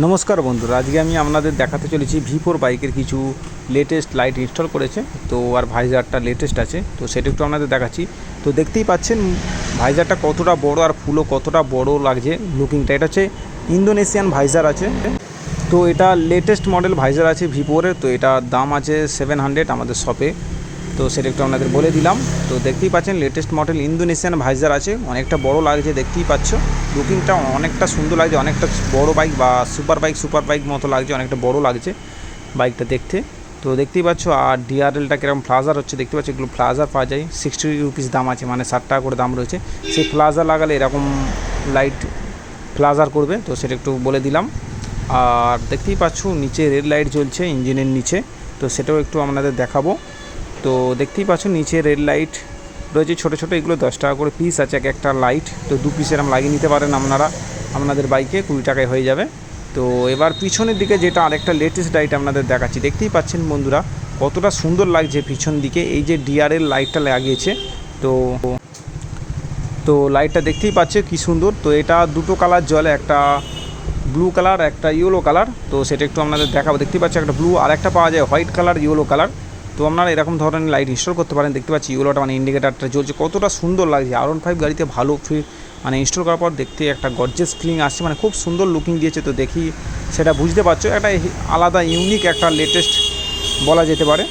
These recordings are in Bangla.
নমস্কার বন্ধুরা, আজকে আমি আপনাদের দেখাতে চলেছি V4 বাইকের কিছু লেটেস্ট লাইট ইনস্টল করেছে। তো আর ভাইজারটা লেটেস্ট আছে, তো সেটা একটু আপনাদের দেখাচ্ছি। তো দেখতেই পাচ্ছেন ভাইজারটা কতটা বড় আর ফুলও কতটা বড় লাগছে লুকিংটা। এটা হচ্ছে ইন্দোনেশিয়ান ভাইজার আছে। তো এটা লেটেস্ট মডেল ভাইজার আছে V4 এর। তো এটা দাম আছে 700 আমাদের শপে। তো সেটা একটু আপনাদের বলে দিলাম। তো দেখতেই পাচ্ছেন লেটেস্ট মডেল ইন্দোনেশিয়ান ভাইজার আছে, অনেকটা বড় লাগছে, দেখতেই পাচ্ছ লুকিংটা অনেকটা সুন্দর লাগছে, অনেকটা বড় বাইক বা সুপার বাইক মতো লাগছে, অনেকটা বড় লাগছে বাইকটা দেখতে। তো দেখতেই পাচ্ছ। আর ডিআরএলটা কিরকম ফ্লাজার হচ্ছে দেখতে পাচ্ছ, এগুলো ফ্লাজার পাওয়া যায় 60 রুপিস দাম আছে, মানে 60 টাকা করে দাম রয়েছে। সেই ফ্লাজার লাগালে এরকম লাইট ফ্লাজার করবে, তো সেটা একটু বলে দিলাম। আর দেখতেই পাচ্ছ নিচে রেড লাইট জ্বলছে ইঞ্জিনের নিচে, তো সেটাও একটু আপনাদের দেখাবো। তো দেখতেই পাচ্ছ নিচে রেড লাইট রয়েছে ছোটো ছোটো, এগুলো 10 টাকা করে পিস আছে এক একটা লাইট। তো 2 পিস এরকম লাগিয়ে নিতে পারেন আপনারা আপনাদের বাইকে, 20 টাকায় হয়ে যাবে। তো এবার পিছনের দিকে যেটা আরেকটা লেটেস্ট লাইট আপনাদের দেখাচ্ছি, দেখতেই পাচ্ছেন বন্ধুরা কতটা সুন্দর লাগছে পিছন দিকে। এই যে ডিআরএল লাইটটা লাগিয়েছে, তো তো লাইটটা দেখতেই পাচ্ছে কি সুন্দর। তো এটা দুটো কালার জ্বলে, একটা ব্লু কালার একটা ইয়েলো কালার। তো সেটা একটু আপনাদের দেখাবো। দেখতেই পাচ্ছি একটা ব্লু আর একটা পাওয়া যায় হোয়াইট কালার ইয়েলো কালার। তো আপনারা এরকম ধরনের লাইট ইনস্টল করতে পারেন। দেখতে পাচ্ছি ইয়েলোটা মানে ইন্ডিকেটারটা জ্বলছে, কতটা সুন্দর লাগছে। R15 গাড়িতে ভালো মানে ইনস্টল করার পর দেখতে একটা গর্জিয়াস ফিলিং আসছে, মানে খুব সুন্দর লুকিং দিয়েছে। তো দেখি সেটা বুঝতে পারছো, একটা আলাদা ইউনিক একটা লেটেস্ট বলা যেতে পারে।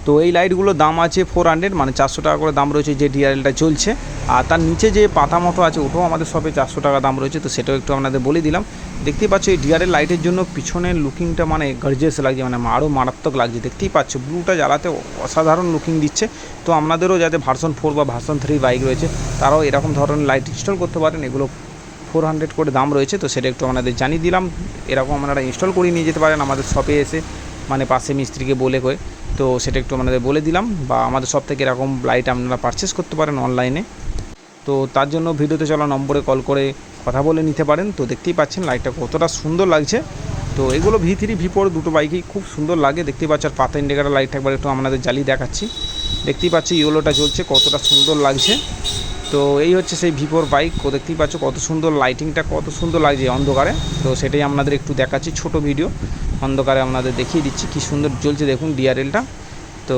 তো এই লাইটগুলোর দাম আছে 400, মানে 400 টাকা করে দাম রয়েছে যে ডিআরএলটা চলছে। আর তার নিচে যে পাতা মতো আছে ওটাও আমাদের শপে 400 টাকা দাম রয়েছে, তো সেটাও একটু আপনাদের বলে দিলাম। দেখতেই পাচ্ছ এই ডিআরএল লাইটের জন্য পিছনের লুকিংটা মানে গর্জিয়াস লাগছে, মানে আরও মারাত্মক লাগছে। দেখতেই পাচ্ছ ব্লুটা জ্বালাতে অসাধারণ লুকিং দিচ্ছে। তো আপনাদেরও যাতে ভার্সন 4 বা ভার্সন 3 বাইক রয়েছে তারাও এরকম ধরনের লাইট ইনস্টল করতে পারেন। এগুলো 400 করে দাম রয়েছে, তো সেটা একটু আপনাদের জানিয়ে দিলাম। এরকম আপনারা ইনস্টল করে নিয়ে যেতে পারেন আমাদের শপে এসে, মানে পাশে মিস্ত্রিকে বলে কয়ে। তো সেটা একটু আপনাদের বলে দিলাম। বা আমাদের শপ থেকে এরকম লাইট আপনারা পারচেস করতে পারেন অনলাইনে। তো তার জন্য ভিডিওতে চলা নম্বরে কল করে কথা বলে নিতে পারেন। তো দেখতেই পাচ্ছেন লাইটটা কতটা সুন্দর লাগছে। তো এগুলো V3 V4 দুটো বাইকেই খুব সুন্দর লাগে। দেখতেই পাচ্ছি। আর পাতা ইন্ডিকেটার লাইট একবার একটু আপনাদের জ্বালিয়ে দেখাচ্ছি। দেখতেই পাচ্ছি ইয়েলোটা জ্বলছে, কতটা সুন্দর লাগছে। তো এই হচ্ছে সেই V4 বাইক। দেখতেই পাচ্ছ কত সুন্দর লাইটিংটা, কত সুন্দর লাগছে অন্ধকারে। তো সেটাই আপনাদের একটু দেখাচ্ছি, ছোট ভিডিও অন্ধকারে আপনাদের দেখিয়ে দিচ্ছি কী সুন্দর জ্বলছে দেখুন ডিআরএলটা। তো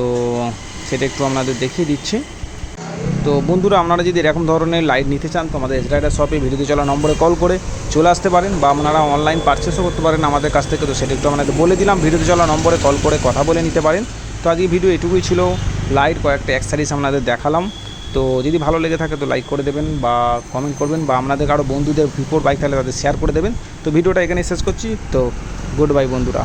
সেটা একটু আপনাদের দেখিয়ে দিচ্ছি। তো বন্ধুরা আপনারা যদি এরকম ধরনের লাইট নিতে চান তো আমাদের এসরাইডার শপে ভিডিওতে চলা নম্বরে কল করে চলে আসতে পারেন, বা আপনারা অনলাইন পারচেসও করতে পারেন আমাদের কাছ থেকে। তো সেটা একটু আপনাদের বলে দিলাম, ভিডিওতে চলা নম্বরে কল করে কথা বলে নিতে পারেন। তো আজকে ভিডিও এটুকুই ছিল, লাইট কয়েকটা অ্যাক্সেসরিজ আপনাদের দেখালাম। তো যদি ভালো লেগে থাকে তো লাইক করে দেবেন বা কমেন্ট করবেন, বা আপনাদের আরও বন্ধুদের V4 বাইক থাকলে তাদের শেয়ার করে দেবেন। তো ভিডিওটা এখানে শেষ করছি। তো গুড বাই বন্ধুরা।